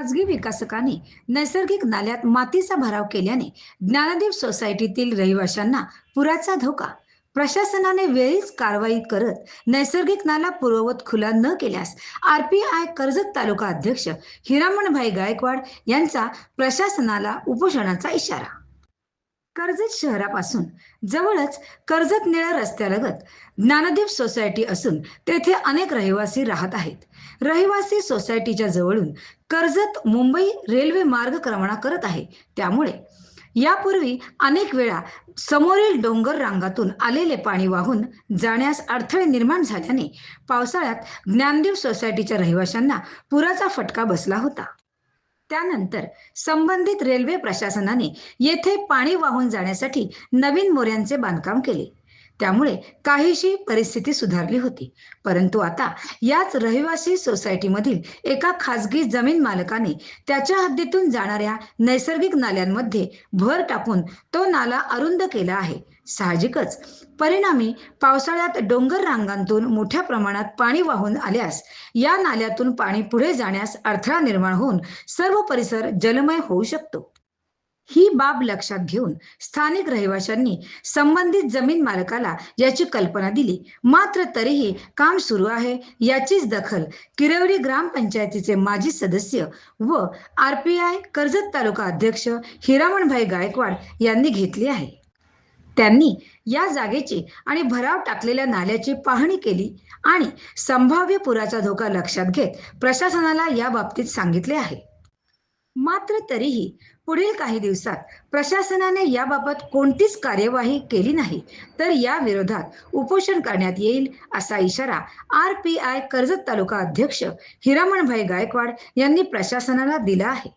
खाजगी विकासकाने नैसर्गिक नाल्यात मातीचा भराव केल्याने ज्ञानदीप सोसायटीतील रहिवाशांना पुराचा धोका. प्रशासनाने वेळीच कारवाई करत नैसर्गिक नाला पूर्ववत खुला न केल्यास आरपीआय कर्जत तालुका अध्यक्ष हिरामणभाई गायकवाड यांचा प्रशासनाला उपोषणाचा इशारा. कर्जत शहरापासून जवळच कर्जत निळा रस्त्यालगत ज्ञानदीप सोसायटी असून तेथे अनेक रहिवासी राहत आहेत. रहिवासी सोसायटीच्या जवळून कर्जत मुंबई रेल्वे मार्ग क्रमणा करत आहे. त्यामुळे यापूर्वी अनेक वेळा समोरील डोंगर रांगातून आलेले पाणी वाहून जाण्यास अडथळे निर्माण झाल्याने पावसाळ्यात ज्ञानदीप सोसायटीच्या रहिवाशांना पुराचा फटका बसला होता. त्यानंतर संबंधित रेल्वे प्रशासनाने येथे पाणी वाहून जाण्यासाठी नवीन मोऱ्यांचे बांधकाम केले. त्यामुळे काहीशी परिस्थिती सुधारली होती. परंतु आता याच रहिवासी सोसायटीमधील एका खासगी जमीन मालकाने त्याच्या हद्दीतून जाणाऱ्या नैसर्गिक नाल्यांमध्ये भर टाकून तो नाला अरुंद केला आहे. साहजिकच परिणामी पावसाळ्यात डोंगर रांगांतून मोठ्या प्रमाणात पाणी वाहून आल्यास या नाल्यातून पाणी पुढे जाण्यास अडथळा निर्माण होऊन सर्व परिसर जलमय होऊ शकतो. ही बाब लक्षात घेऊन स्थानिक रहिवाशांनी संबंधित जमीन मालकाला याची कल्पना दिली. मात्र तरीही काम सुरू आहे याचीच दखल किरवडी ग्रामपंचायतीचे माजी सदस्य व आरपीआय कर्जत तालुका अध्यक्ष हिरामणभाई गायकवाड यांनी घेतली आहे. त्यांनी या जागेची आणि भराव टाकलेल्या नाल्याची पाहणी केली आणि संभाव्य पुराचा धोका लक्षात घेत प्रशासनाला या बाबतीत सांगितले आहे. मात्र तरीही पुढील काही दिवसात प्रशासनाने याबाबत कोणतीच कार्यवाही केली नाही तर या विरोधात उपोषण करण्यात येईल असा इशारा आरपीआय कर्जत तालुका अध्यक्ष हिरामणभाई गायकवाड यांनी प्रशासनाला दिला आहे.